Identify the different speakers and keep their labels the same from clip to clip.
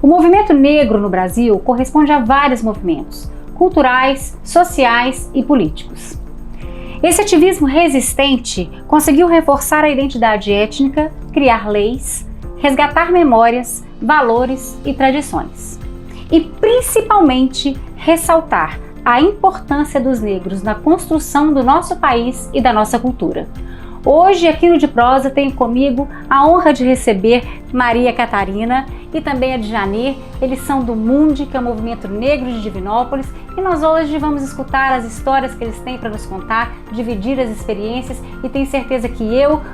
Speaker 1: O movimento negro no Brasil corresponde a vários movimentos culturais, sociais e políticos. Esse ativismo resistente conseguiu reforçar a identidade étnica, criar leis, resgatar memórias, valores e tradições. E principalmente ressaltar a importância dos negros na construção do nosso país e da nossa cultura. Hoje, aqui no De Prosa, tenho comigo a honra de receber Maria Catarina e também a Djani. Eles são do MUND, que é o Movimento Negro de Divinópolis, e nós hoje vamos escutar as histórias que eles têm para nos contar, dividir as experiências, e tenho certeza que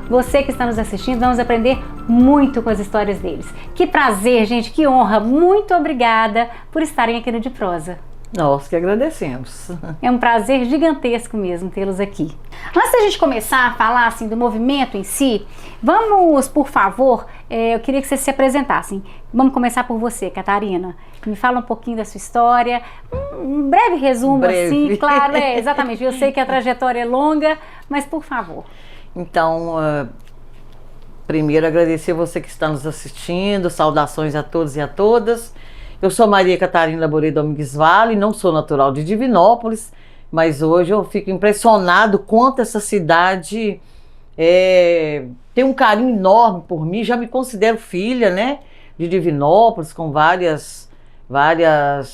Speaker 1: você que está nos assistindo, vamos aprender muito com as histórias deles. Que prazer, gente, que honra! Muito obrigada por estarem aqui no De Prosa.
Speaker 2: Nós que agradecemos.
Speaker 1: É um prazer gigantesco mesmo tê-los aqui. Antes da gente começar a falar assim, do movimento em si, vamos, por favor, eu queria que vocês se apresentassem. Vamos começar por você, Catarina. Me fala um pouquinho da sua história, um breve resumo, assim, claro, exatamente. Eu sei que a trajetória é longa, mas por favor.
Speaker 2: Então, primeiro agradecer você que está nos assistindo, saudações a todos e a todas. Eu sou Maria Catarina Borê Domingues Vale, não sou natural de Divinópolis, mas hoje eu fico impressionado quanto essa cidade tem um carinho enorme por mim. Já me considero filha, né, de Divinópolis, com várias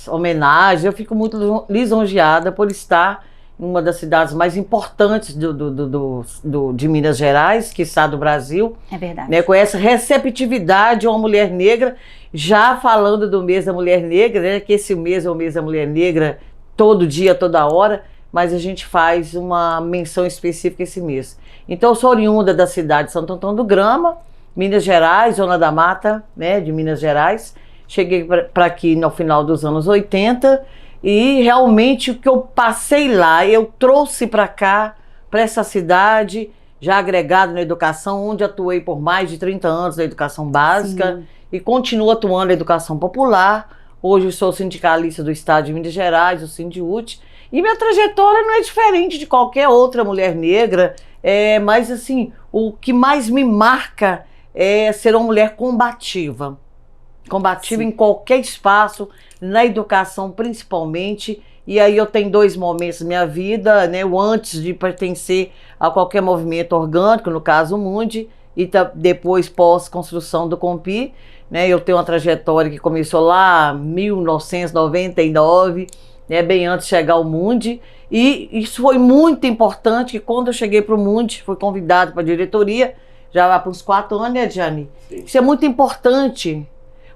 Speaker 2: homenagens. Eu fico muito lisonjeada por estar em uma das cidades mais importantes de Minas Gerais, quiçá do Brasil.
Speaker 1: É verdade.
Speaker 2: Né, com essa receptividade a uma mulher negra. Já falando do mês da mulher negra, né, que esse mês é o mês da mulher negra, todo dia, toda hora, mas a gente faz uma menção específica esse mês. Então eu sou oriunda da cidade de Santo Antão do Grama, Minas Gerais, Zona da Mata, né, de Minas Gerais. Cheguei para aqui no final dos anos 80 e realmente o que eu passei lá, eu trouxe para cá, para essa cidade, já agregado na educação, onde atuei por mais de 30 anos na educação básica. Sim. E continuo atuando na educação popular. Hoje eu sou sindicalista do Estado de Minas Gerais, o Sindiúte, e minha trajetória não é diferente de qualquer outra mulher negra, mas assim, o que mais me marca é ser uma mulher combativa. Combativa Sim. Em qualquer espaço, na educação principalmente. E aí eu tenho dois momentos na minha vida, né? O antes de pertencer a qualquer movimento orgânico, no caso o MUND, e depois pós-construção do COMPI. Né, eu tenho uma trajetória que começou lá em 1999, né, bem antes de chegar ao MUND, e isso foi muito importante, que quando eu cheguei para o MUND, fui convidado para a diretoria, já vai para uns 4 anos, né, Djani? Isso é muito importante,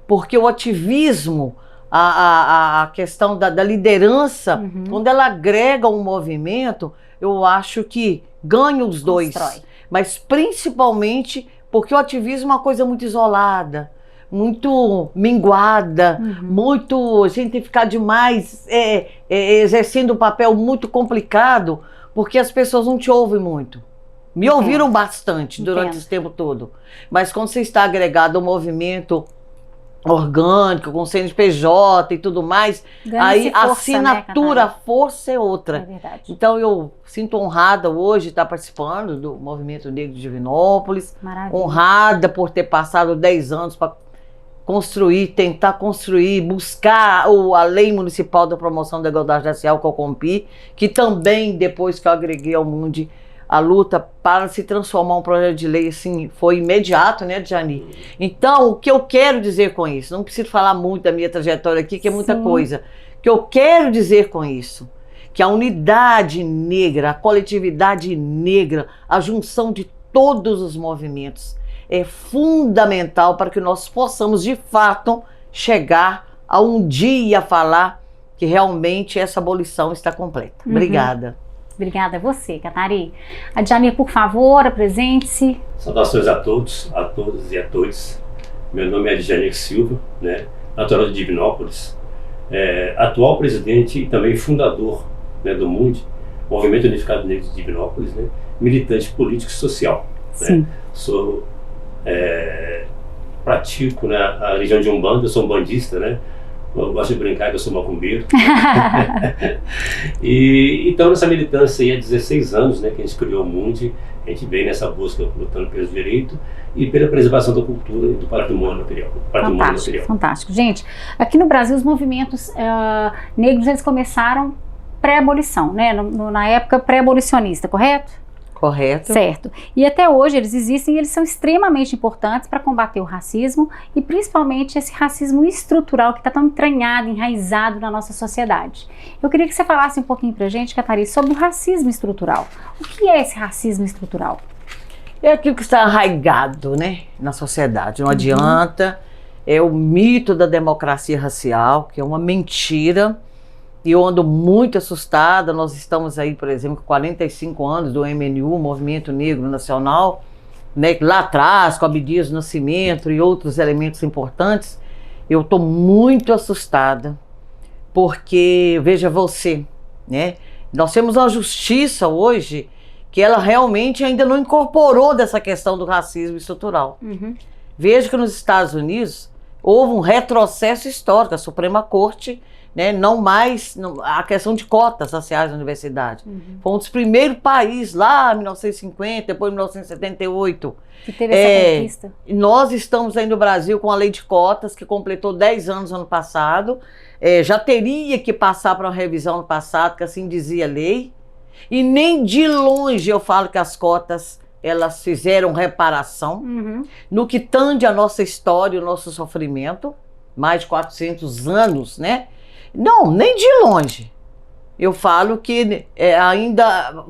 Speaker 2: porque o ativismo, a questão da liderança, quando ela agrega um movimento, eu acho que ganha os dois, mas principalmente porque o ativismo é uma coisa muito isolada, muito minguada, muito, a gente tem que ficar demais exercendo um papel muito complicado, porque as pessoas não te ouvem muito. Me ouviram bastante durante esse tempo todo, mas quando você está agregado ao movimento orgânico, com CNPJ e tudo mais, aí a assinatura, a força é outra.
Speaker 1: É verdade.
Speaker 2: Então eu sinto honrada hoje de estar participando do Movimento Negro de Divinópolis.
Speaker 1: Maravilha.
Speaker 2: Honrada por ter passado 10 anos para tentar construir, buscar a Lei Municipal da Promoção da Igualdade Racial, que é o COMPI, que também, depois que eu agreguei ao MUND, a luta para se transformar um projeto de lei assim, foi imediato, né, Djani? Então, o que eu quero dizer com isso? Não preciso falar muito da minha trajetória aqui, que é muita coisa. O que eu quero dizer com isso? Que a unidade negra, a coletividade negra, a junção de todos os movimentos é fundamental para que nós possamos, de fato, chegar a um dia falar que realmente essa abolição está completa. Obrigada.
Speaker 1: Obrigada a você, Catarina. A Djani, por favor, apresente-se.
Speaker 3: Saudações a todos, a todas e a todos. Meu nome é Djani Silva, né, natural de Divinópolis, atual presidente e também fundador, né, do MUND, Movimento Unificado Negro de Divinópolis, né, militante político e social. Né. Pratico, né, a religião de Umbanda, eu sou umbandista, né, Eu gosto de brincar que eu sou macumbeiro. E então nessa militância aí há 16 anos, né, que a gente criou o Mundi, a gente vem nessa busca lutando pelos direitos e pela preservação da cultura e do patrimônio material.
Speaker 1: Fantástico, fantástico. Gente, aqui no Brasil os movimentos negros eles começaram pré-abolição, né? Na época pré-abolicionista, correto?
Speaker 2: Correto.
Speaker 1: Certo. E até hoje eles existem e eles são extremamente importantes para combater o racismo e principalmente esse racismo estrutural que está tão entranhado, enraizado na nossa sociedade. Eu queria que você falasse um pouquinho para a gente, Catarina, sobre o racismo estrutural. O que é esse racismo estrutural?
Speaker 2: É aquilo que está arraigado, né, na sociedade. Não adianta. É o mito da democracia racial, que é uma mentira. E eu ando muito assustada. Nós estamos aí, por exemplo, com 45 anos do MNU, Movimento Negro Nacional, né, lá atrás, com Abdias do Nascimento e outros elementos importantes. Eu estou muito assustada, porque, veja você, né, nós temos uma justiça hoje que ela realmente ainda não incorporou dessa questão do racismo estrutural. Veja que nos Estados Unidos houve um retrocesso histórico, a Suprema Corte, né, não mais a questão de cotas raciais na universidade. Foi um dos primeiros países, lá em 1950, depois em 1978.
Speaker 1: Que teve essa conquista.
Speaker 2: Nós estamos aí no Brasil com a lei de cotas, que completou 10 anos ano passado. Já teria que passar para uma revisão no passado, que assim dizia a lei. E nem de longe eu falo que as cotas elas fizeram reparação no que tange a nossa história, o nosso sofrimento, mais de 400 anos, né? Não, nem de longe. Eu falo que ainda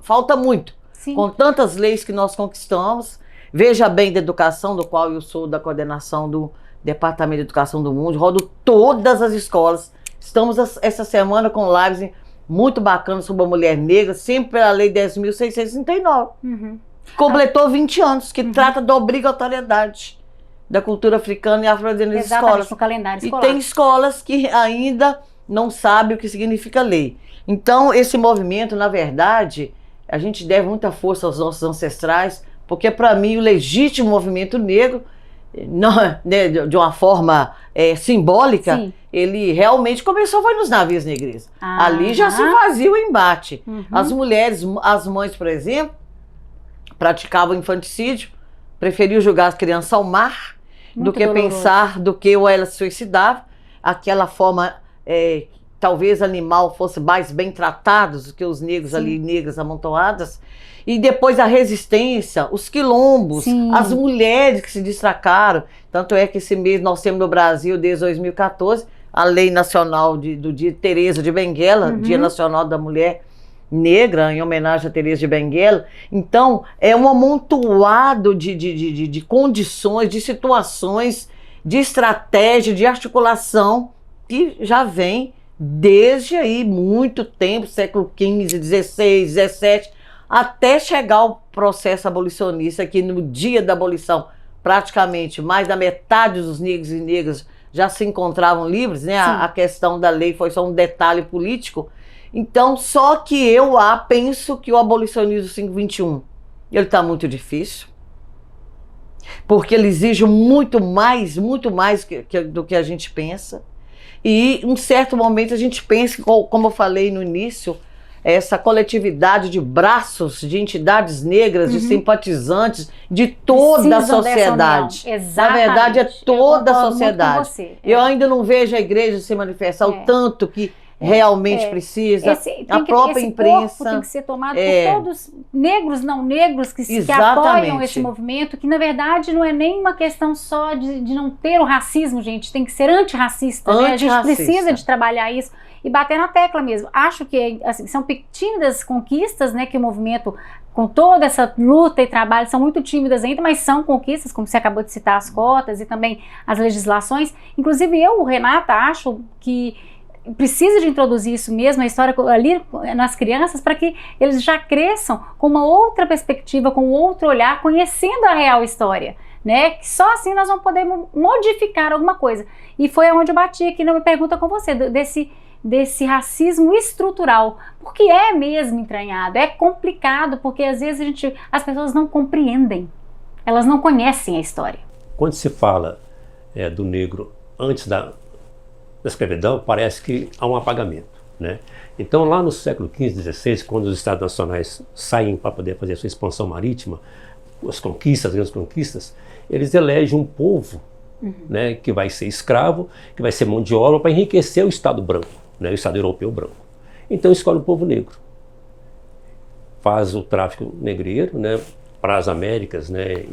Speaker 2: falta muito.
Speaker 1: Sim.
Speaker 2: Com tantas leis que nós conquistamos. Veja bem da educação, do qual eu sou da coordenação do Departamento de Educação do Mundo, rodo todas as escolas. Estamos essa semana com lives muito bacanas sobre a mulher negra, sempre pela Lei 10.639. Completou 20 anos, que trata da obrigatoriedade da cultura africana e afro-brasileira nas escolas.
Speaker 1: No calendário escolar.
Speaker 2: E tem escolas que ainda não sabem o que significa lei. Então, esse movimento, na verdade, a gente deve muita força aos nossos ancestrais, porque, para mim, o legítimo movimento negro, não, né, de uma forma simbólica,
Speaker 1: Sim.
Speaker 2: ele realmente começou foi nos navios negreiros. Ali já se fazia o embate. As mulheres, as mães, por exemplo, praticavam infanticídio, preferiam jogar as crianças ao mar, do que
Speaker 1: doloroso.
Speaker 2: pensar, do que ou ela se suicidava, aquela forma, talvez animal fosse mais bem tratados do que os negros ali, negras amontoadas, e depois a resistência, os quilombos, as mulheres que se destacaram, tanto é que esse mês nós temos no Brasil, desde 2014, a Lei Nacional do Dia Teresa de Benguela, Dia Nacional da Mulher Negra, em homenagem a Teresa de Benguela. Então, é um amontoado de condições, de situações, de estratégia, de articulação, que já vem desde aí muito tempo, século XV, XVI, XVII, até chegar ao processo abolicionista, que no dia da abolição, praticamente mais da metade dos negros e negras já se encontravam livres, né? A questão da lei foi só um detalhe político. Então, só que eu penso que o abolicionismo 521, ele está muito difícil, porque ele exige muito mais do que a gente pensa. E, em um certo momento, a gente pensa, como eu falei no início, essa coletividade de braços, de entidades negras, de simpatizantes, de toda a sociedade.
Speaker 1: Na
Speaker 2: verdade, é toda a sociedade. Eu ainda não vejo a igreja se manifestar o tanto que realmente precisa. A própria imprensa
Speaker 1: tem que ser tomado por todos, negros, não negros, que apoiam esse movimento, que na verdade não é nem uma questão só de não ter o racismo, gente, tem que ser antirracista, né? A gente precisa de trabalhar isso e bater na tecla mesmo. Acho que assim, são tímidas conquistas, né, que o movimento, com toda essa luta e trabalho, são muito tímidas ainda, mas são conquistas, como você acabou de citar, as cotas e também as legislações. Inclusive eu, Renata, acho que precisa de introduzir isso mesmo, a história ali nas crianças, para que eles já cresçam com uma outra perspectiva, com outro olhar, conhecendo a real história, né? Que só assim nós vamos poder modificar alguma coisa. E foi onde eu bati aqui na minha pergunta com você, desse racismo estrutural, porque é mesmo entranhado, é complicado, porque às vezes as pessoas não compreendem, elas não conhecem a história.
Speaker 3: Quando se fala do negro antes da escravidão, parece que há um apagamento, né? Então, lá no século XV, XVI, quando os Estados Nacionais saem para poder fazer a sua expansão marítima, as grandes conquistas, eles elegem um povo, né, que vai ser escravo, que vai ser mão de obra para enriquecer o Estado branco, né, o Estado europeu branco. Então, escolhe o povo negro. Faz o tráfico negreiro, né, para as Américas, né,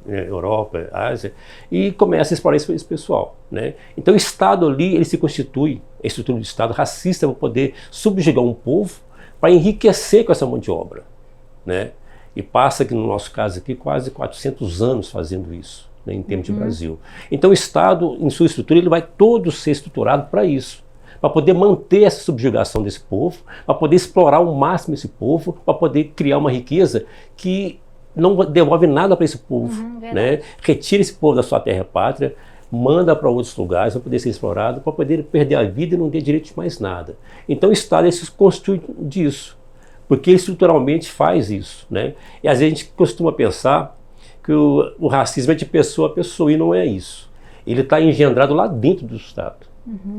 Speaker 3: né, Europa, Ásia, e começa a explorar esse pessoal, né? Então o Estado ali, ele se constitui, a estrutura do Estado racista, para poder subjugar um povo, para enriquecer com essa mão de obra, né? E passa aqui no nosso caso aqui quase 400 anos fazendo isso, né, em termos de Brasil. Então o Estado, em sua estrutura, ele vai todo ser estruturado para isso, para poder manter essa subjugação desse povo, para poder explorar ao máximo esse povo, para poder criar uma riqueza que não devolve nada para esse povo, né? Retira esse povo da sua terra pátria, manda para outros lugares para poder ser explorado, para poder perder a vida e não ter direito de mais nada. Então o Estado se constitui disso, porque ele estruturalmente faz isso, né? E às vezes a gente costuma pensar que o racismo é de pessoa a pessoa, e não é isso. Ele está engendrado lá dentro do Estado,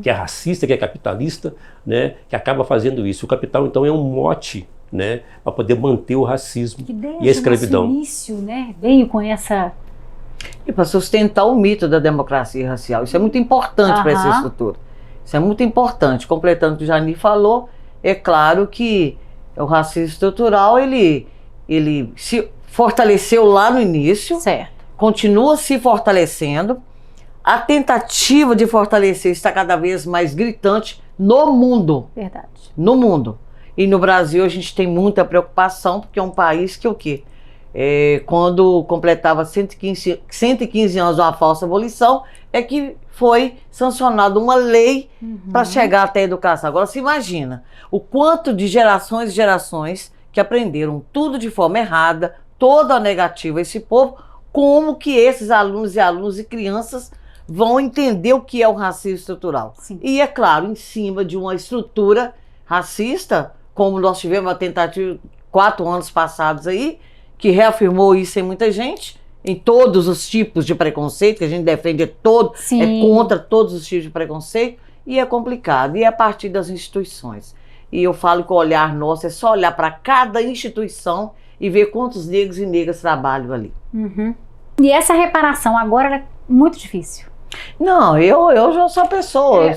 Speaker 3: que é racista, que é capitalista, né? Que acaba fazendo isso. O capital, então, é um mote, né, para poder manter o racismo e a escravidão.
Speaker 1: No início, né, veio com essa...
Speaker 2: E para sustentar o mito da democracia racial. Isso é muito importante para essa estrutura. Isso é muito importante. Completando o que o Jani falou, é claro que o racismo estrutural, ele se fortaleceu lá no início,
Speaker 1: Certo.
Speaker 2: continua se fortalecendo. A tentativa de fortalecer está cada vez mais gritante no mundo.
Speaker 1: Verdade.
Speaker 2: No mundo. E no Brasil a gente tem muita preocupação, porque é um país que o quê? Quando completava 115 anos de uma falsa abolição, é que foi sancionada uma lei para chegar até a educação. Agora se imagina o quanto de gerações e gerações que aprenderam tudo de forma errada, toda negativa a esse povo, como que esses alunos e crianças vão entender o que é o racismo estrutural.
Speaker 1: Sim.
Speaker 2: E é claro, em cima de uma estrutura racista, como nós tivemos uma tentativa 4 anos passados aí, que reafirmou isso em muita gente, em todos os tipos de preconceito, que a gente defende é contra todos os tipos de preconceito, e é complicado, e é a partir das instituições. E eu falo que o olhar nosso é só olhar para cada instituição e ver quantos negros e negras trabalham ali.
Speaker 1: E essa reparação agora é muito difícil.
Speaker 2: Não, eu já sou pessoa,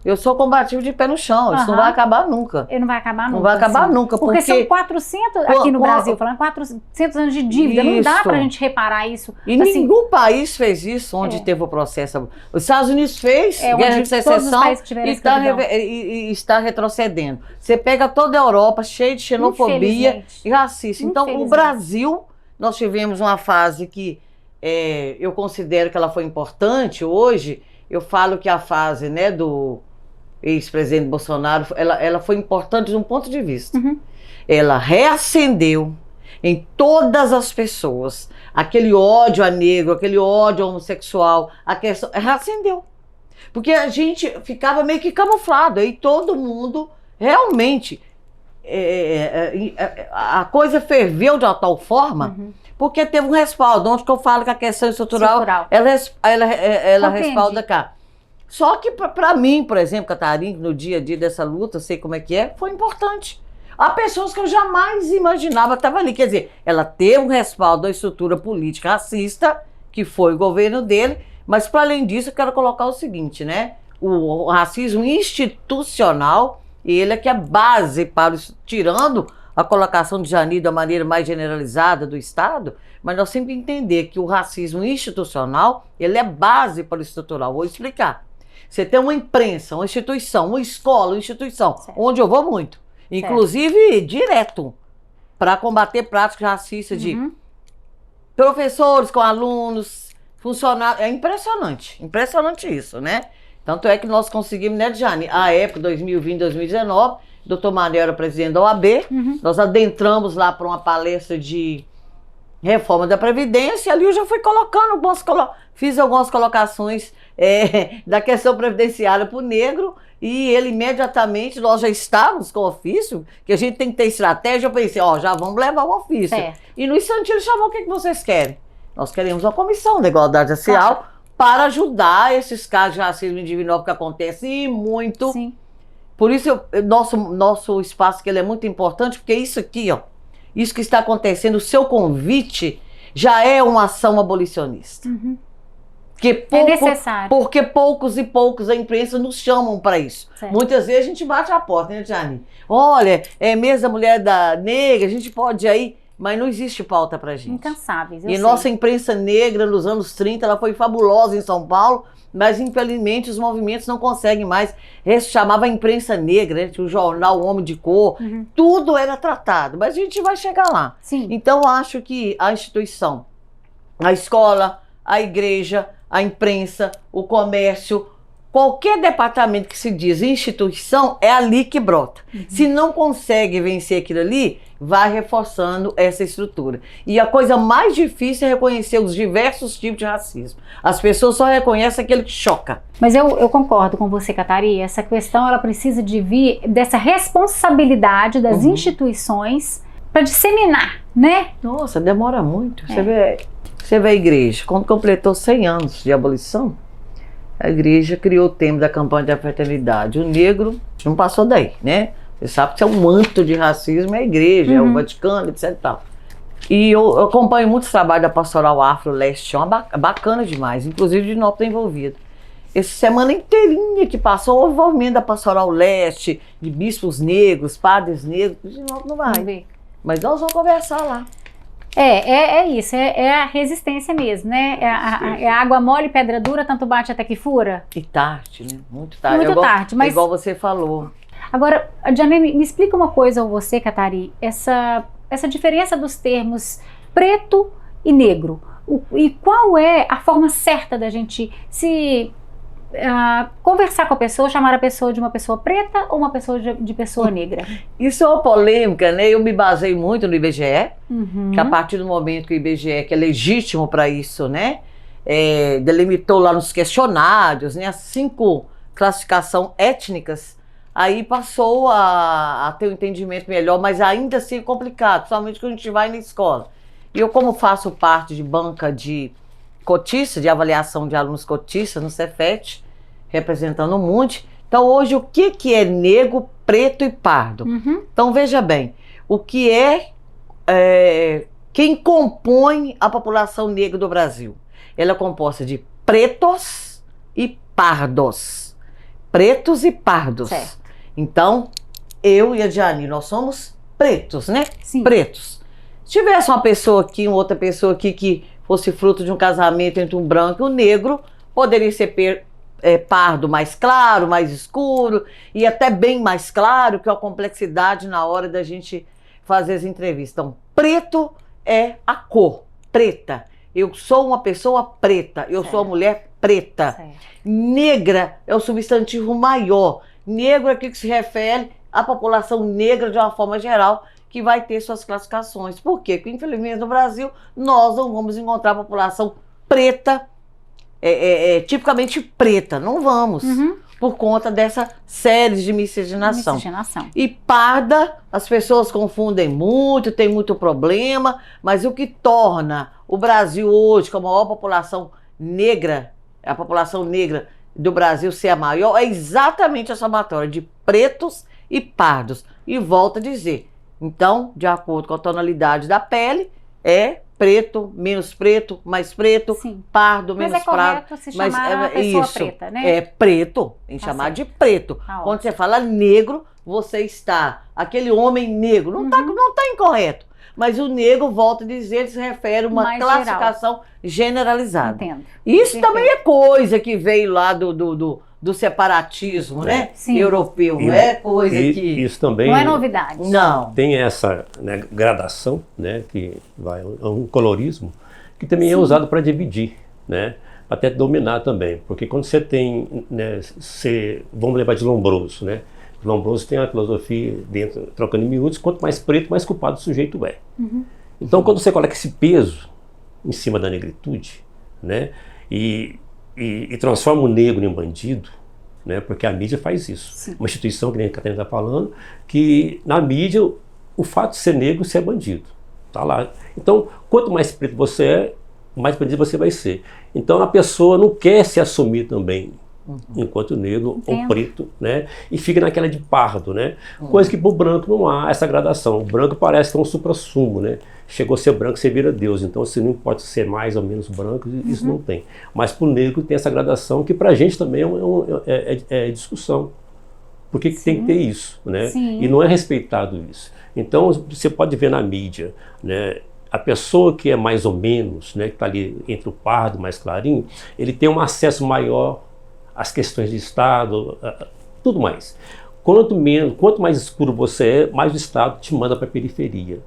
Speaker 2: eu sou combativo de pé no chão, isso não vai acabar nunca.
Speaker 1: Não vai acabar nunca.
Speaker 2: Não vai acabar nunca.
Speaker 1: Porque são 400, aqui no Brasil, falando 400 anos de dívida, não dá pra gente reparar isso.
Speaker 2: E assim, nenhum país fez isso onde teve o processo. Os Estados Unidos fez, guerra de secessão, e está retrocedendo. Você pega toda a Europa cheia de xenofobia e racismo. Então, o Brasil, nós tivemos uma fase que eu considero que ela foi importante. Hoje, eu falo que a fase, né, do ex-presidente Bolsonaro, ela foi importante de um ponto de vista. Ela reacendeu em todas as pessoas aquele ódio a negro, aquele ódio homossexual, reacendeu. Porque a gente ficava meio que camuflado, aí todo mundo realmente, a coisa ferveu de uma tal forma, porque teve um respaldo, onde que eu falo que a questão estrutural. ela respalda cá. Só que para mim, por exemplo, Catarina, no dia a dia dessa luta, sei como é que foi importante. Há pessoas que eu jamais imaginava que estavam ali. Quer dizer, ela teve um respaldo da estrutura política racista, que foi o governo dele, mas para além disso, eu quero colocar o seguinte, né? O racismo institucional, ele é que é base para tirando a colocação de Jani da maneira mais generalizada do Estado, mas nós sempre entender que o racismo institucional, ele é base para o estrutural. Vou explicar. Você tem uma imprensa, uma instituição, uma escola, uma instituição, onde eu vou muito, inclusive direto, para combater práticas racistas de professores com alunos, funcionários. É impressionante isso, né? Tanto é que nós conseguimos, né, Jani, a época, 2020, 2019, Dr. Manel era presidente da OAB, nós adentramos lá para uma palestra de reforma da Previdência, e ali eu já fui colocando, fiz algumas colocações da questão previdenciária para o negro, e ele imediatamente, nós já estávamos com o ofício, que a gente tem que ter estratégia, eu pensei, já vamos levar o ofício. E no instante ele chamou, o que vocês querem? Nós queremos uma comissão da igualdade racial, para ajudar esses casos de racismo em Divinópolis que acontecem e muito.
Speaker 1: Sim.
Speaker 2: Por isso, nosso espaço que ele é muito importante, porque isso aqui, ó, isso que está acontecendo, o seu convite já é uma ação abolicionista.
Speaker 1: É necessário.
Speaker 2: Porque poucos e poucos a imprensa nos chamam para isso.
Speaker 1: Certo.
Speaker 2: Muitas vezes a gente bate a porta, né, Jane? Olha, é mês da mulher negra, a gente pode ir aí, mas não existe pauta pra gente.
Speaker 1: Incansáveis, eu
Speaker 2: E
Speaker 1: sei.
Speaker 2: nossa imprensa negra nos anos 30, ela foi fabulosa em São Paulo, mas infelizmente os movimentos não conseguem mais. Esse chamava a imprensa negra, né? O jornal O Homem de Cor, tudo era tratado, mas a gente vai chegar lá.
Speaker 1: Sim.
Speaker 2: Então eu acho que a instituição, a escola, a igreja, a imprensa, o comércio, qualquer departamento que se diz instituição, é ali que brota. Se não consegue vencer aquilo ali, vai reforçando essa estrutura. E a coisa mais difícil é reconhecer os diversos tipos de racismo. As pessoas só reconhecem aquele que choca.
Speaker 1: Mas eu concordo com você, Catari. Essa questão ela precisa de vir dessa responsabilidade das instituições para disseminar, né?
Speaker 2: Nossa, demora muito. Você vê a igreja, quando completou 100 anos de abolição, a igreja criou o tema da campanha da fraternidade. O negro não passou daí, né? Você sabe que isso é um manto de racismo, é a igreja, é o Vaticano, etc e tal. E eu acompanho muitos trabalhos da Pastoral Afro-Leste, é uma bacana demais, inclusive de Divinópolis está envolvido. Essa semana inteirinha que passou, houve envolvimento da Pastoral Leste, de bispos negros, padres negros, Divinópolis não vai. Mas nós vamos conversar lá.
Speaker 1: É isso, é a resistência mesmo, né? É a água mole, pedra dura, tanto bate até que fura.
Speaker 2: E tarde, né? Muito tarde.
Speaker 1: Muito tarde, mas...
Speaker 2: igual você falou.
Speaker 1: Agora, Janine, me explica uma coisa a você, Catari, essa diferença dos termos preto e negro. E qual é a forma certa da gente se conversar com a pessoa, chamar a pessoa de uma pessoa preta ou uma pessoa de pessoa negra?
Speaker 2: Isso é uma polêmica, né? Eu me baseio muito no IBGE, que a partir do momento que o IBGE, que é legítimo para isso, né? Delimitou lá nos questionários, né? As 5 classificações étnicas, aí passou a ter um entendimento melhor, mas ainda assim é complicado, somente quando a gente vai na escola. E eu, como faço parte de banca de cotistas, de avaliação de alunos cotistas no Cefet, representando o MUND, então hoje o que é negro, preto e pardo? Então veja bem, o que quem compõe a população negra do Brasil? Ela é composta de pretos e pardos. Pretos e pardos.
Speaker 1: Certo.
Speaker 2: Então, eu e a Diane, nós somos pretos, né?
Speaker 1: Sim.
Speaker 2: Pretos. Se tivesse uma pessoa aqui, uma outra pessoa aqui que fosse fruto de um casamento entre um branco e um negro, poderia ser pardo mais claro, mais escuro e até bem mais claro, que é a complexidade na hora da gente fazer as entrevistas. Então, preto é a cor, preta. Eu sou uma pessoa preta, eu sou uma mulher preta.
Speaker 1: Certo.
Speaker 2: Negra é o substantivo maior. Negro é aquilo que se refere à população negra de uma forma geral, que vai ter suas classificações. Por quê? Porque, infelizmente, no Brasil, nós não vamos encontrar a população preta, tipicamente preta. Não vamos, por conta dessa série de miscigenação. E parda, as pessoas confundem muito, tem muito problema, mas o que torna o Brasil hoje, com a maior população negra, a população negra do Brasil ser a maior, é exatamente essa somatória de pretos e pardos. E volto a dizer, então, de acordo com a tonalidade da pele, é preto, menos preto, mais preto,
Speaker 1: sim,
Speaker 2: pardo, menos pardo.
Speaker 1: Mas é correto se chamar a pessoa preta, né?
Speaker 2: É preto, em chamar de preto. Quando você fala negro, você está, aquele homem negro, não tá incorreto. Mas o negro, volto a dizer, ele se refere a uma
Speaker 1: mais
Speaker 2: classificação generalizada.
Speaker 1: Entendo.
Speaker 2: Isso
Speaker 1: Perfeito.
Speaker 2: também é coisa que veio lá do separatismo, né?
Speaker 1: Sim.
Speaker 2: Europeu, não é coisa que...
Speaker 3: Isso também
Speaker 1: não é novidade.
Speaker 2: Não.
Speaker 3: Tem essa, né, gradação, né, que vai a um colorismo, que também é usado para dividir, né? Até dominar também. Porque quando você tem, né, vamos levar de Lombroso, né? Lombroso tem uma filosofia dentro, trocando em miúdos, quanto mais preto, mais culpado o sujeito é. Então, quando você coloca esse peso em cima da negritude, né, e transforma o negro em bandido, né, porque a mídia faz isso.
Speaker 1: Sim.
Speaker 3: Uma instituição, que nem a Catarina está falando, que na mídia o fato de ser negro, você é bandido. Tá lá. Então, quanto mais preto você
Speaker 4: mais aprendiz você vai ser. Então a pessoa não quer se assumir também enquanto negro ou preto, né? E fica naquela de pardo, né? Coisa que pro branco não há essa gradação. O branco parece ter um suprassumo, né? Chegou a ser branco, você vira Deus. Então, você não pode ser mais ou menos branco, isso não tem. Mas pro negro tem essa gradação que pra gente também é discussão. Por que tem que ter isso, né? E não é respeitado isso. Então, você pode ver na mídia, né? A pessoa que é mais ou menos, né? Que está ali entre o pardo, mais clarinho, ele tem um acesso maior às questões de Estado, tudo mais. Quanto mais escuro você é, mais o Estado te manda para a periferia.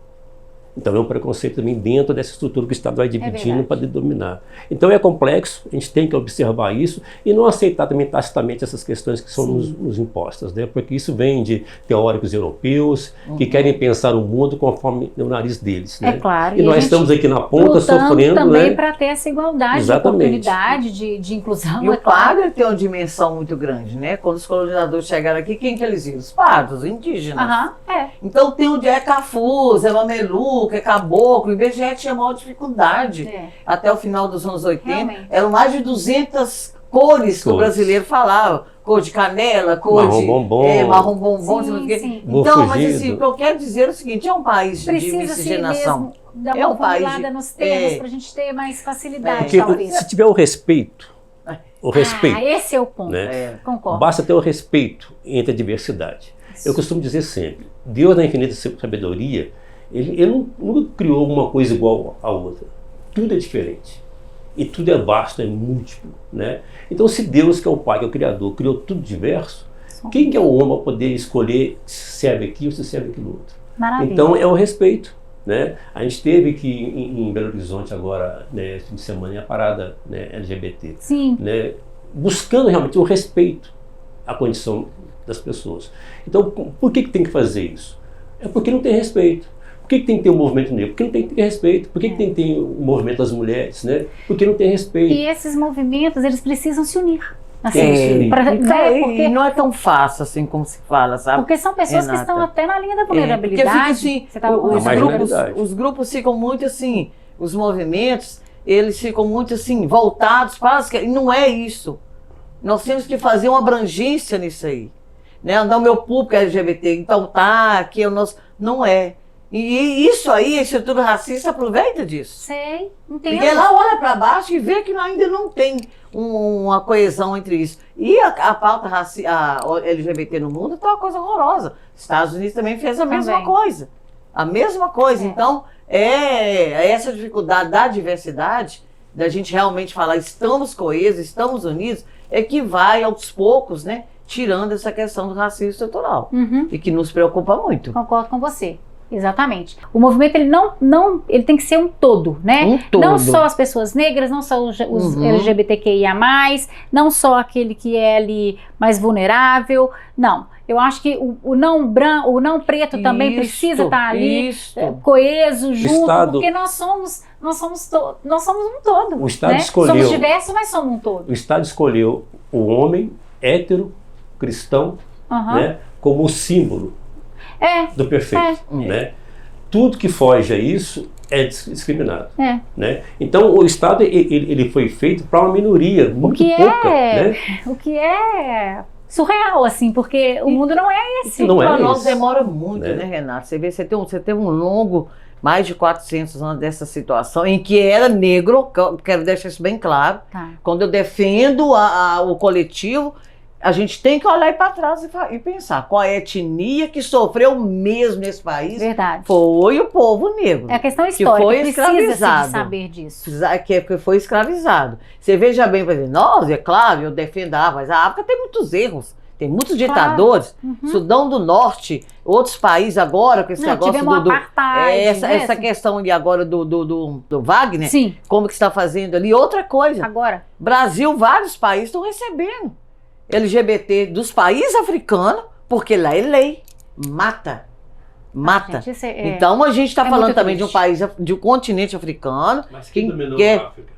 Speaker 4: Então é um preconceito também dentro dessa estrutura que o Estado vai dividindo para dominar. Então é complexo, a gente tem que observar isso e não aceitar também tacitamente essas questões que são nos impostas, né? Porque isso vem de teóricos europeus que querem pensar o mundo conforme o nariz deles. Né?
Speaker 1: É claro.
Speaker 4: E nós estamos aqui na ponta sofrendo
Speaker 1: também,
Speaker 4: né?
Speaker 1: Para ter essa igualdade de oportunidade, de inclusão.
Speaker 2: E o pardo tem uma dimensão muito grande, né? Quando os colonizadores chegaram aqui, quem que eles viram? Os pardos, os indígenas. Então tem onde é Cafuz, é Mameluco, é Caboclo, o IBGE tinha maior dificuldade. Até o final dos anos 80, realmente. Eram mais de 200 cores que o brasileiro falava. Cor de canela, cor
Speaker 4: marrom
Speaker 2: de
Speaker 4: bombom.
Speaker 2: Marrom bombom. Então, mas assim, o que eu quero dizer é o seguinte, é um país de miscigenação.
Speaker 1: Dar uma formulada nos termos para a gente ter mais facilidade,
Speaker 4: porque,
Speaker 1: talvez.
Speaker 4: Se tiver o respeito,
Speaker 1: esse é o ponto,
Speaker 4: né?
Speaker 1: Concordo.
Speaker 4: Basta ter o respeito entre a diversidade. Eu costumo dizer sempre, Deus na infinita sabedoria, ele nunca criou uma coisa igual a outra. Tudo é diferente. E tudo é vasto, é múltiplo. Né? Então, se Deus, que é o Pai, que é o Criador, criou tudo diverso, quem que é o homem para poder escolher se serve aqui ou se serve aquilo outro?
Speaker 1: Maravilha.
Speaker 4: Então, é o respeito. Né? A gente teve que em Belo Horizonte agora, né, esse fim de semana, a parada, né, LGBT. Né? Buscando realmente o respeito à condição das pessoas. Então, por que tem que fazer isso? É porque não tem respeito. Por que tem que ter um movimento negro? Porque não tem que ter respeito. Por que tem que ter o movimento das mulheres? Né? Porque não tem respeito.
Speaker 1: E esses movimentos, eles precisam se unir. Assim,
Speaker 2: porque não é tão fácil assim como se fala, sabe?
Speaker 1: Porque são pessoas que estão até na linha da vulnerabilidade.
Speaker 2: Porque os grupos ficam muito assim, os movimentos, eles ficam muito assim, voltados para as... E não é isso. Nós temos que fazer uma abrangência nisso aí. Né? Não, meu público é LGBT, então tá, aqui é o nosso... Não é. E isso aí, a estrutura racista aproveita disso.
Speaker 1: Sei, entendo.
Speaker 2: Porque ela olha para baixo e vê que ainda não tem uma coesão entre isso. E a pauta LGBT no mundo está uma coisa horrorosa. Os Estados Unidos também fez a mesma coisa. A mesma coisa. Então, essa dificuldade da diversidade, da gente realmente falar estamos coesos, estamos unidos, é que vai aos poucos, né, tirando essa questão do racismo estrutural. E que nos preocupa muito.
Speaker 1: Concordo com você. Exatamente. O movimento ele tem que ser um todo, né?
Speaker 2: Um todo.
Speaker 1: Não só as pessoas negras, não só os LGBTQIA+, não só aquele que é ali mais vulnerável. Não. Eu acho que o não branco, o não preto também precisa estar ali coeso, junto, porque nós somos um todo.
Speaker 4: O Estado, né?
Speaker 1: Somos diversos, mas somos um todo.
Speaker 4: O Estado escolheu o homem hétero, cristão, né, como o símbolo do perfeito. Né? Tudo que foge a isso é discriminado. Né? Então o Estado ele foi feito para uma minoria muito pouca. Né?
Speaker 1: O que é surreal, assim, porque o mundo não é esse.
Speaker 2: Não é esse. Demora muito, né, Renato? Você vê, você tem um longo, mais de 400 anos dessa situação, em que era negro, quero deixar isso bem claro. Quando eu defendo o coletivo, a gente tem que olhar para trás e pensar qual é a etnia que sofreu mesmo nesse país.
Speaker 1: Verdade.
Speaker 2: Foi o povo negro.
Speaker 1: É a questão histórica,
Speaker 2: que foi escravizado,
Speaker 1: de saber disso.
Speaker 2: Que foi escravizado. Você veja bem, para dizer, nossa, é claro, eu defendo a África, mas a África tem muitos erros. Tem muitos ditadores. Sudão do Norte, outros países agora, com esse negócio essa questão ali agora do Wagner, como que está fazendo ali. Outra coisa,
Speaker 1: agora,
Speaker 2: Brasil, vários países estão recebendo LGBT dos países africanos, porque lá é lei. Mata. Gente, então a gente está falando também de um país, de um continente africano.
Speaker 3: Mas quem dominou a África?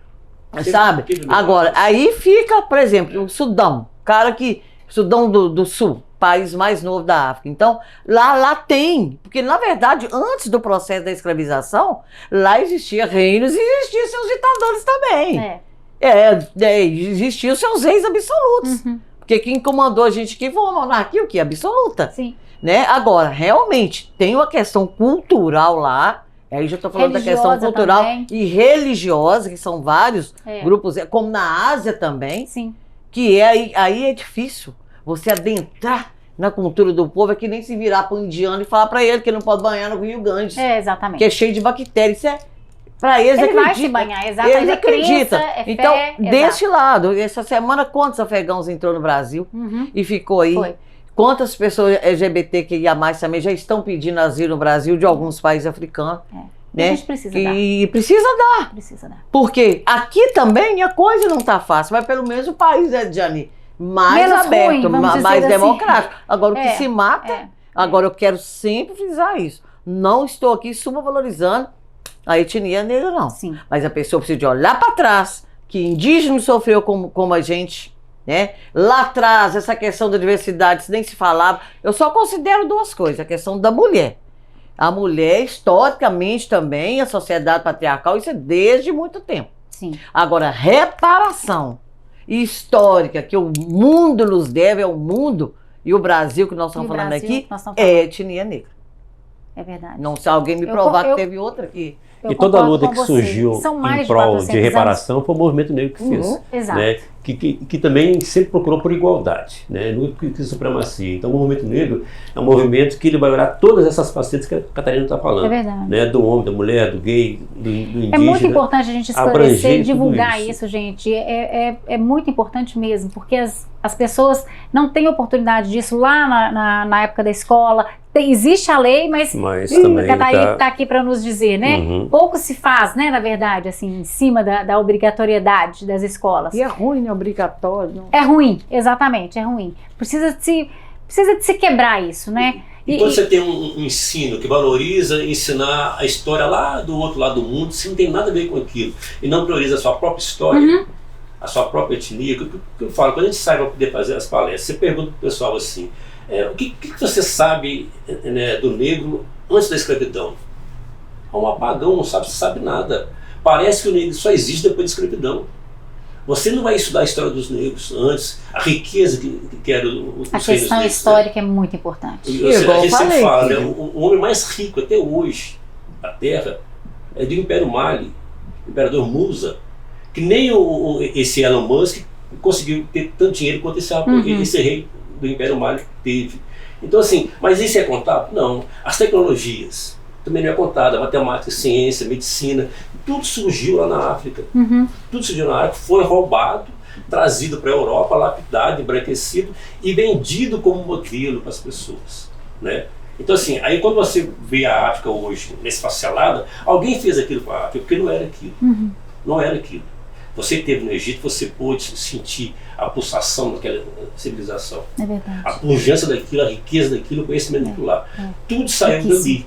Speaker 2: Sabe? Agora, aí fica, por exemplo, o Sudão. Cara que Sudão do Sul, país mais novo da África. Então, lá tem, porque na verdade, antes do processo da escravização, lá existia reinos e existiam seus ditadores também. Existiam seus reis absolutos. Porque quem comandou a gente aqui foi uma monarquia, o que? Absoluta.
Speaker 1: Sim.
Speaker 2: Né? Agora, realmente, tem uma questão cultural lá, aí já estou falando da questão cultural também. E religiosa, que são vários grupos, como na Ásia também,
Speaker 1: sim.
Speaker 2: Que aí é difícil você adentrar na cultura do povo, é que nem se virar para o indiano e falar para ele que ele não pode banhar no Rio Ganges.
Speaker 1: Exatamente.
Speaker 2: Que é cheio de bactérias. Isso para eles
Speaker 1: ele vai se banhar, exatamente.
Speaker 2: Eles acreditam. Então,
Speaker 1: fé,
Speaker 2: deste lado, essa semana, quantos afegãos entrou no Brasil e ficou aí?
Speaker 1: Foi.
Speaker 2: Quantas pessoas LGBTQIA+, também já estão pedindo asilo no Brasil de alguns países africanos. Né?
Speaker 1: A gente precisa dar.
Speaker 2: E precisa dar.
Speaker 1: Precisa dar.
Speaker 2: Porque aqui também a coisa não está fácil, mas pelo menos o país é, Jane, mais
Speaker 1: menos
Speaker 2: aberto,
Speaker 1: ruim,
Speaker 2: mais democrático.
Speaker 1: Assim.
Speaker 2: Agora, o que se mata, agora eu quero sempre frisar isso. Não estou aqui subvalorizando a etnia negra, não.
Speaker 1: Sim.
Speaker 2: Mas a pessoa precisa de olhar para trás, que indígena sofreu como a gente, né? Lá atrás, essa questão da diversidade, nem se falava. Eu só considero duas coisas, a questão da mulher. A mulher, historicamente também, a sociedade patriarcal, isso é desde muito tempo.
Speaker 1: Sim.
Speaker 2: Agora, reparação histórica que o mundo nos deve, é o mundo, e o Brasil que nós estamos falando aqui, é etnia negra.
Speaker 1: É verdade.
Speaker 2: Não, se alguém me provar que teve outra aqui.
Speaker 4: E toda a luta que surgiu em prol de reparação foi o movimento negro que fez.
Speaker 1: Exato.
Speaker 4: Né? Que também sempre procurou por igualdade, né? Nunca quis supremacia. Então o movimento negro é um movimento que ele vai olhar todas essas facetas que a Catarina está falando.
Speaker 1: É verdade.
Speaker 4: Né? Do homem, da mulher, do gay, do indígena.
Speaker 1: É muito importante a gente esclarecer e divulgar isso, gente. É muito importante mesmo, porque as pessoas não têm oportunidade disso lá na época da escola. Existe a lei, mas
Speaker 4: também
Speaker 1: a Catarina está aqui para nos dizer, né? Pouco se faz, né, na verdade, assim, em cima da obrigatoriedade das escolas.
Speaker 2: E é ruim, né? Obrigatório. Não.
Speaker 1: É ruim, exatamente, é ruim. Precisa de se quebrar isso, né?
Speaker 4: E quando você tem um ensino que valoriza ensinar a história lá do outro lado do mundo, se não tem nada a ver com aquilo, e não prioriza a sua própria história, a sua própria etnia, que eu falo, quando a gente sai para poder fazer as palestras, você pergunta pro pessoal assim, o que você sabe, né, do negro antes da escravidão? É um apagão, não sabe nada. Parece que o negro só existe depois da escravidão. Você não vai estudar a história dos negros antes, a riqueza que era os
Speaker 1: A questão histórica é muito importante.
Speaker 4: A gente sempre fala, né, o homem mais rico até hoje da Terra é do Império Mali, o Imperador Musa, que nem esse Elon Musk conseguiu ter tanto dinheiro quanto esse rei do Império Mali teve. Então assim, mas isso é contado? Não. As tecnologias também não é contado, a matemática, ciência, medicina, tudo surgiu lá na África. Tudo surgiu na África, foi roubado, trazido para a Europa, lapidado, embranquecido e vendido como modelo para as pessoas, né? Então assim, aí quando você vê a África hoje esfacelada, alguém fez aquilo para a África, porque não era aquilo. Não era aquilo. Você esteve no Egito, você pôde sentir a pulsação daquela civilização.
Speaker 1: É verdade.
Speaker 4: A pujança daquilo, a riqueza daquilo, o conhecimento daquilo lá. Tudo saiu dali.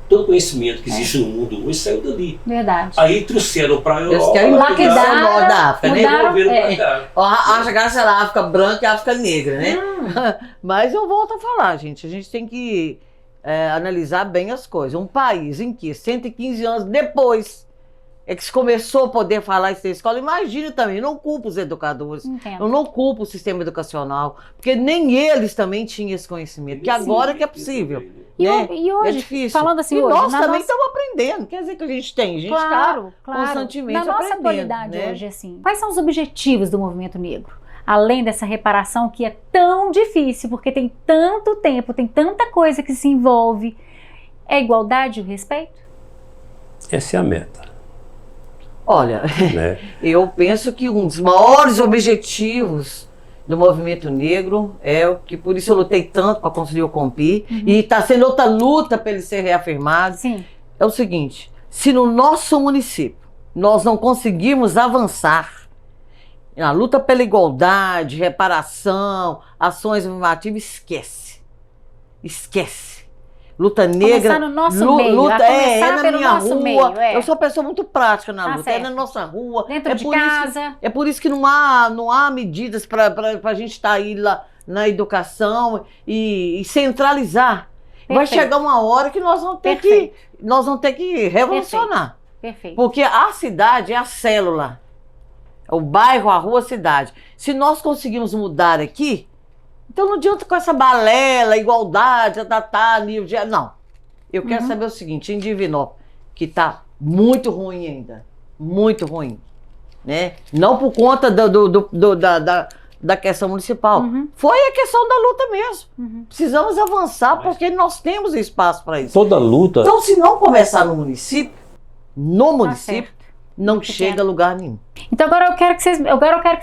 Speaker 4: Todo conhecimento que existe no mundo hoje saiu dali.
Speaker 1: Verdade.
Speaker 4: Aí trouxeram para a Europa.
Speaker 2: Lapidaram da África, né?
Speaker 4: Acha
Speaker 2: graça da África branca e a África negra, né? Mas eu volto a falar, gente. A gente tem que analisar bem as coisas. Um país em que 115 anos depois é que se começou a poder falar isso na escola, imagine também, não culpo os educadores, eu não culpo o sistema educacional, porque nem eles também tinham esse conhecimento, que agora que é possível.
Speaker 1: E hoje,
Speaker 2: é difícil.
Speaker 1: falando assim,
Speaker 2: e
Speaker 1: hoje,
Speaker 2: nós também estamos aprendendo, quer dizer que a gente está constantemente
Speaker 1: na nossa
Speaker 2: aprendendo.
Speaker 1: atualidade hoje, assim, quais são os objetivos do movimento negro? Além dessa reparação que é tão difícil, porque tem tanto tempo, tem tanta coisa que se envolve, é a igualdade e o respeito?
Speaker 4: Essa é a meta.
Speaker 2: Olha, eu penso que um dos maiores objetivos do movimento negro é o que, por isso eu lutei tanto para construir o Compi, e está sendo outra luta para ele ser reafirmado.
Speaker 1: Sim.
Speaker 2: É o seguinte, se no nosso município nós não conseguirmos avançar na luta pela igualdade, reparação, ações afirmativas, esquece. luta negra.
Speaker 1: Começar no nosso meio,
Speaker 2: luta,
Speaker 1: é
Speaker 2: na
Speaker 1: pelo
Speaker 2: minha
Speaker 1: nosso
Speaker 2: rua.
Speaker 1: meio, é.
Speaker 2: Eu sou uma pessoa muito prática na
Speaker 1: Tá
Speaker 2: luta, é
Speaker 1: certo.
Speaker 2: na nossa rua.
Speaker 1: Dentro de casa.
Speaker 2: É por isso que não há medidas para a gente estar aí lá na educação e centralizar. Vai
Speaker 1: Perfeito.
Speaker 2: chegar uma hora que nós vamos ter que revolucionar.
Speaker 1: Perfeito.
Speaker 2: Porque a cidade é a célula. O bairro, a rua, a cidade. Se nós conseguirmos mudar aqui, então não adianta com essa balela, igualdade, nível de... Não. Eu quero saber o seguinte, em Divinópolis, que está muito ruim ainda. Muito ruim. Né? Não por conta da questão municipal. Foi a questão da luta mesmo. Precisamos avançar porque nós temos espaço para isso.
Speaker 4: Toda luta...
Speaker 2: Então, se não começar no município,
Speaker 1: certo.
Speaker 2: não chega a lugar nenhum.
Speaker 1: Então agora eu quero que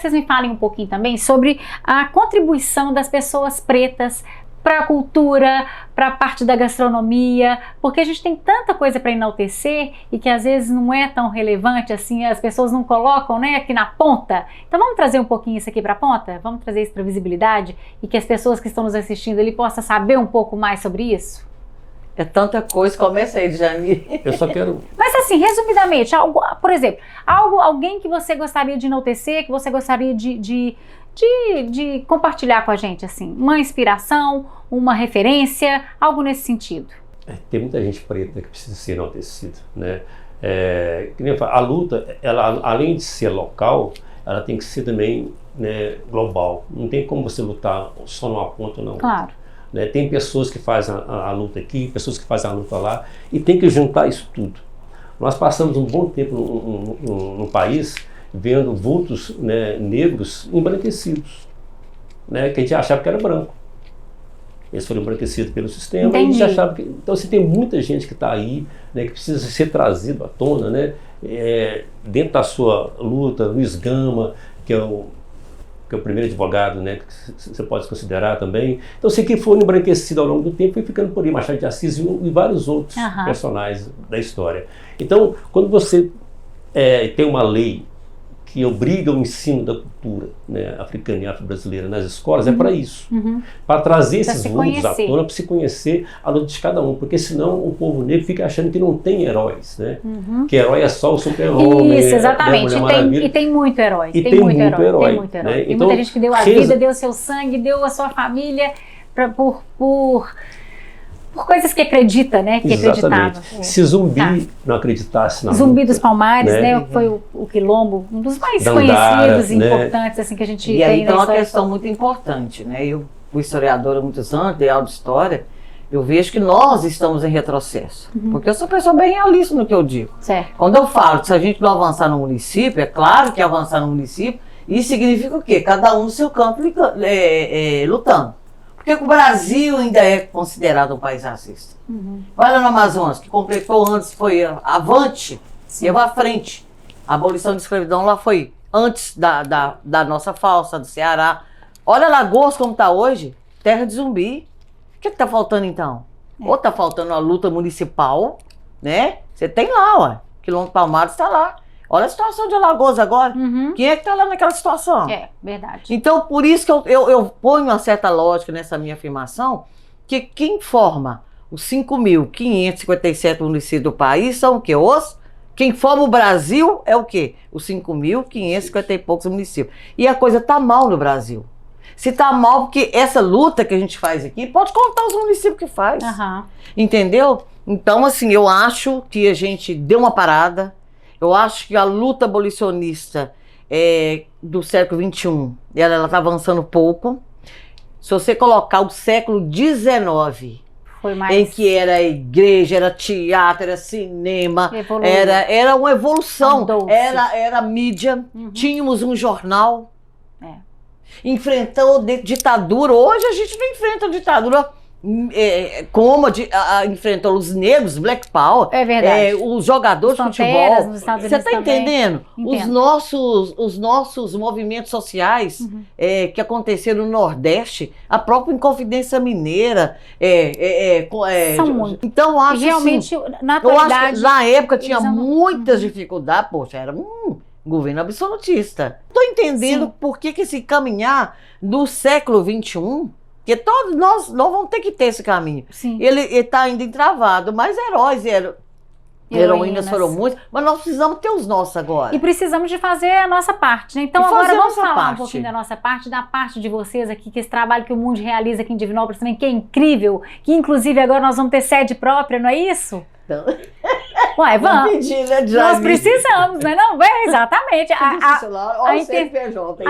Speaker 1: vocês me falem um pouquinho também sobre a contribuição das pessoas pretas para a cultura, para a parte da gastronomia, porque a gente tem tanta coisa para enaltecer e que às vezes não é tão relevante assim, as pessoas não colocam, né, aqui na ponta. Então vamos trazer um pouquinho isso aqui para a ponta? Vamos trazer isso para a visibilidade e que as pessoas que estão nos assistindo ali possam saber um pouco mais sobre isso?
Speaker 2: É tanta coisa, começa aí, Djani.
Speaker 4: Eu só quero...
Speaker 1: Mas assim, resumidamente, por exemplo, alguém que você gostaria de enaltecer, que você gostaria de compartilhar com a gente, assim, uma inspiração, uma referência, algo nesse sentido.
Speaker 4: Tem muita gente preta que precisa ser enaltecida, né? Que nem eu falo, a luta, ela, além de ser local, ela tem que ser também, né, global. Não tem como você lutar só numa ponta ou não.
Speaker 1: Claro.
Speaker 4: Né? Tem pessoas que fazem a luta aqui, pessoas que fazem a luta lá, e tem que juntar isso tudo. Nós passamos um bom tempo no país vendo vultos, né, negros embranquecidos, né, que a gente achava que era branco. Eles foram embranquecidos pelo sistema.
Speaker 1: Entendi.
Speaker 4: E a gente achava que... Então, assim, tem muita gente que está aí, né, que precisa ser trazido à tona, né, dentro da sua luta. Luiz Gama, que é o primeiro advogado, né, que você pode considerar também. Então, sei que foi embranquecido ao longo do tempo e ficando por aí, Machado de Assis e vários outros personagens da história. Então, quando você tem uma lei que obriga o ensino da cultura, né, africana e afro-brasileira nas escolas, é para isso. Para trazer esses vultos à tona, para se conhecer a luta de cada um, porque senão o povo negro fica achando que não tem heróis, né? Que herói é só o super-homem.
Speaker 1: Isso, exatamente. E tem muito herói.
Speaker 4: Tem muito herói.
Speaker 1: Né?
Speaker 4: Tem
Speaker 1: então, muita gente que deu a vida, deu seu sangue, deu a sua família por coisas que acredita, né? Que acreditava.
Speaker 4: Se Zumbi não acreditasse na
Speaker 1: Zumbi
Speaker 4: luta,
Speaker 1: dos Palmares, né? Foi o Quilombo, um dos mais conhecidos e importantes assim, que a gente tem na história.
Speaker 2: E aí então uma questão muito importante, né? Eu, o historiador há muitos anos, dei aula de história, eu vejo que nós estamos em retrocesso. Porque eu sou uma pessoa bem realista no que eu digo.
Speaker 1: Certo.
Speaker 2: Quando eu falo que se a gente não avançar no município, é claro que avançar no município, isso significa o quê? Cada um no seu campo lutando. Porque o Brasil ainda é considerado um país racista. Vai lá no Amazonas, que completou antes, foi avante, e eu à frente. A abolição da escravidão lá foi antes da nossa falsa, do Ceará. Olha Alagoas como está hoje, terra de zumbi. O que está faltando então? Ou está faltando a luta municipal, né? Você tem lá, ó, Quilombo Palmares está lá. Olha a situação de Alagoas agora. Quem é que está lá naquela situação?
Speaker 1: É, verdade.
Speaker 2: Então, por isso que eu ponho uma certa lógica nessa minha afirmação, que quem forma os 5.557 municípios do país são o quê? Quem forma o Brasil é o quê? Os 5.550 e poucos municípios. E a coisa está mal no Brasil. Se está mal, porque essa luta que a gente faz aqui, pode contar os municípios que faz. Entendeu? Então, assim, eu acho que a gente deu uma parada. Eu acho que a luta abolicionista do século XXI, ela está avançando pouco. Se você colocar o século XIX, em que era igreja, era teatro, era cinema, era uma evolução, era mídia, tínhamos um jornal, enfrentou ditadura. Hoje a gente não enfrenta ditadura como enfrentou os negros, Black Power, os jogadores de futebol. Você está entendendo? Os nossos movimentos sociais que aconteceram no Nordeste, a própria Inconfidência Mineira.
Speaker 1: São muitos.
Speaker 2: Então, acho
Speaker 1: realmente,
Speaker 2: assim,
Speaker 1: na atualidade,
Speaker 2: eu acho que na época tinha muitas dificuldades. Poxa, era um governo absolutista. Estou entendendo por que esse caminhar do século XXI Porque todos nós vamos ter que ter esse caminho.
Speaker 1: Sim.
Speaker 2: Ele está ainda entravado, mas heróis e heroínas foram muitos, mas nós precisamos ter os nossos agora.
Speaker 1: E precisamos de fazer a nossa parte, né? Então
Speaker 2: E
Speaker 1: agora
Speaker 2: fazer a
Speaker 1: vamos
Speaker 2: nossa
Speaker 1: falar um
Speaker 2: parte.
Speaker 1: pouquinho da nossa parte, da parte de vocês aqui, que esse trabalho que o Mundi realiza aqui em Divinópolis também, que é incrível, que inclusive agora nós vamos ter sede própria, não é isso?
Speaker 2: Então,
Speaker 1: Ué, vamos.
Speaker 2: pedir, né,
Speaker 1: Nós precisamos, né? Não, é exatamente. A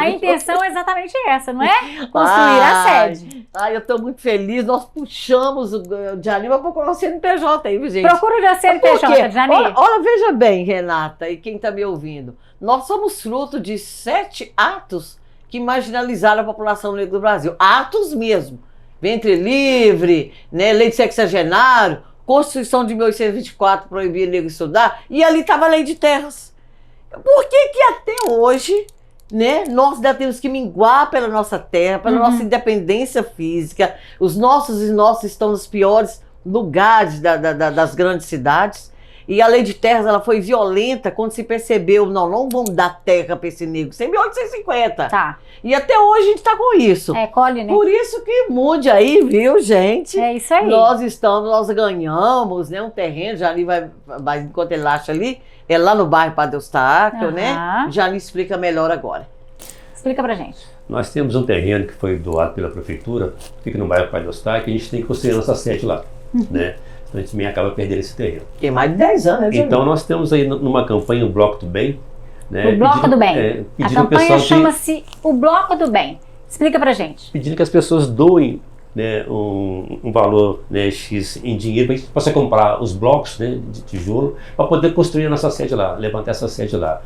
Speaker 1: intenção é exatamente essa, não é? Construir a sede.
Speaker 2: Eu estou muito feliz. Nós puxamos o Jani para procurar o CNPJ aí, gente.
Speaker 1: Procura o CNPJ, Jani.
Speaker 2: Olha, veja bem, Renata, e quem está me ouvindo. Nós somos fruto de 7 atos que marginalizaram a população negra do Brasil. Atos mesmo. Ventre livre, né, lei de sexagenário, Constituição de 1824 proibia negro estudar, e ali estava a lei de terras. Por que até hoje, né, nós ainda temos que minguar pela nossa terra, pela nossa independência física? Os nossos estão nos piores lugares das grandes cidades. E a lei de terras ela foi violenta quando se percebeu, não vamos dar terra para esse negro, isso é 1850.
Speaker 1: Tá.
Speaker 2: E até hoje a gente está com isso.
Speaker 1: Colhe, né?
Speaker 2: Por isso que mude aí, viu, gente?
Speaker 1: É isso aí.
Speaker 2: Nós ganhamos, né, um terreno, Jani vai, enquanto ele acha ali, é lá no bairro Padre Eustáquio, né? Jani explica melhor agora.
Speaker 1: Explica pra gente.
Speaker 4: Nós temos um terreno que foi doado pela prefeitura, fica no bairro Padre Eustáquio, e a gente tem que construir a nossa sede lá, né? Então a gente também acaba perdendo esse terreno.
Speaker 2: Tem mais de 10 anos, né, Jani?
Speaker 4: Então nós temos aí numa campanha o Bloco do Bem, né?
Speaker 1: O Bloco do Bem. A campanha chama-se o Bloco do Bem. Explica pra gente.
Speaker 4: Pedindo que as pessoas doem, né, um valor, né, X em dinheiro para a gente possa comprar os blocos, né, de tijolo para poder construir a nossa sede lá, levantar essa sede lá.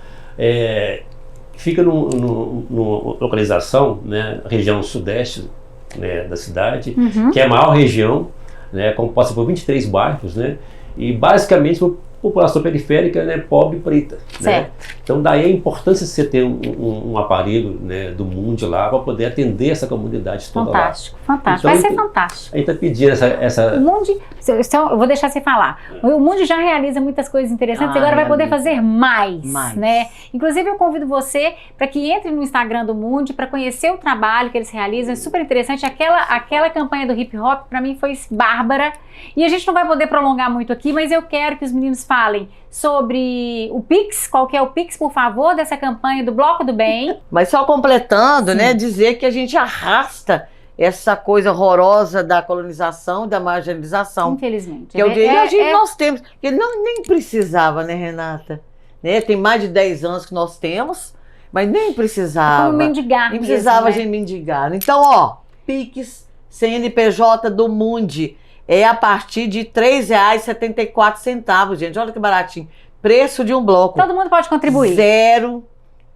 Speaker 4: Fica numa localização, né, região sudeste, né, da cidade, que é a maior região, né, composta por 23 bairros, né, e basicamente por população periférica, né, pobre e preta. Né? Então daí a importância de você ter um aparelho, né, do Mundi lá para poder atender essa comunidade toda lá. Fantástico.
Speaker 1: Então, vai ser fantástico.
Speaker 4: A gente está pedindo essa...
Speaker 1: O Mundi, eu vou deixar você falar. O Mundi já realiza muitas coisas interessantes e agora vai poder fazer mais. Né? Inclusive eu convido você para que entre no Instagram do Mundi para conhecer o trabalho que eles realizam. É super interessante. Aquela campanha do hip hop para mim foi bárbara. E a gente não vai poder prolongar muito aqui, mas eu quero que os meninos falem sobre o Pix, qual que é o Pix, por favor, dessa campanha do Bloco do Bem.
Speaker 2: Mas só completando, né, dizer que a gente arrasta essa coisa horrorosa da colonização, da marginalização.
Speaker 1: Infelizmente.
Speaker 2: Que nós temos, que nem precisava, né, Renata? Né? Tem mais de 10 anos que nós temos, mas nem precisava.
Speaker 1: Como mendigar
Speaker 2: nem precisava
Speaker 1: mesmo, né?
Speaker 2: gente mendigar. Então, ó, Pix, CNPJ do Mundi, é a partir de R$ 3,74, gente. Olha que baratinho. Preço de um bloco.
Speaker 1: Todo mundo pode contribuir.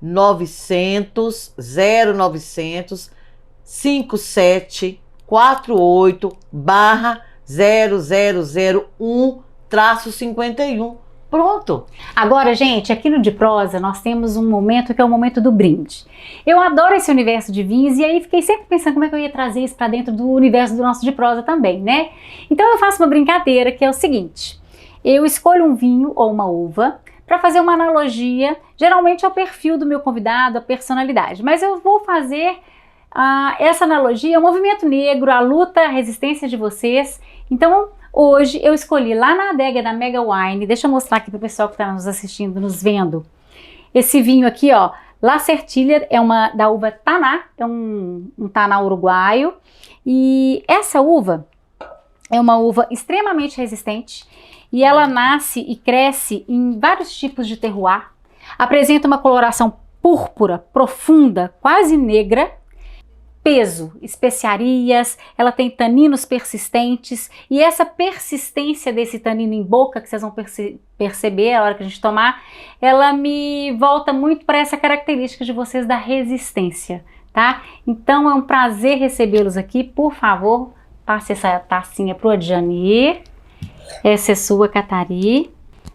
Speaker 2: 0900 5748/0001-51. Pronto.
Speaker 1: Agora, gente, aqui no De Prosa nós temos um momento que é o momento do brinde. Eu adoro esse universo de vinhos e aí fiquei sempre pensando como é que eu ia trazer isso para dentro do universo do nosso De Prosa também, né? Então eu faço uma brincadeira que é o seguinte: eu escolho um vinho ou uma uva para fazer uma analogia, geralmente ao perfil do meu convidado, a personalidade, mas eu vou fazer essa analogia ao movimento negro, à luta, à resistência de vocês. Então, hoje eu escolhi lá na adega da Mega Wine, deixa eu mostrar aqui para o pessoal que está nos assistindo, nos vendo, esse vinho aqui, ó, La Certiller, é da uva Taná, é um Taná uruguaio, e essa uva é uma uva extremamente resistente, e ela nasce e cresce em vários tipos de terroir, apresenta uma coloração púrpura, profunda, quase negra, peso, especiarias, ela tem taninos persistentes e essa persistência desse tanino em boca, que vocês vão perceber a hora que a gente tomar, ela me volta muito para essa característica de vocês da resistência, tá? Então é um prazer recebê-los aqui, por favor, passe essa tacinha pro Adjani, essa é sua, Catari,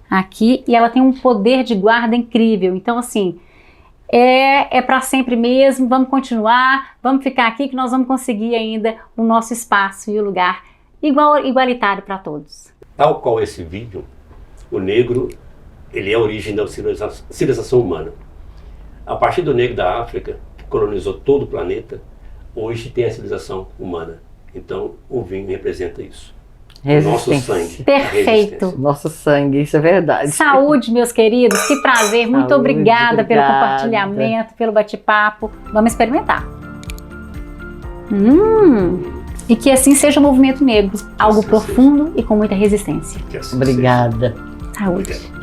Speaker 1: aqui, e ela tem um poder de guarda incrível, então assim, é para sempre mesmo, vamos continuar, vamos ficar aqui que nós vamos conseguir ainda o nosso espaço e o lugar igualitário para todos.
Speaker 3: Tal qual esse vídeo, o negro, ele é a origem da civilização humana. A partir do negro da África, que colonizou todo o planeta, hoje tem a civilização humana. Então, o vinho representa isso. Nosso sangue.
Speaker 1: Perfeito.
Speaker 2: Nosso sangue, isso é verdade.
Speaker 1: Saúde, meus queridos. Que prazer. Muito
Speaker 2: Saúde,
Speaker 1: obrigada pelo
Speaker 2: obrigada.
Speaker 1: compartilhamento, pelo bate-papo. Vamos experimentar. E que assim seja o movimento negro. Algo
Speaker 3: assim
Speaker 1: profundo e com muita resistência.
Speaker 3: Que assim
Speaker 2: Obrigada.
Speaker 1: Saúde.
Speaker 3: Obrigado.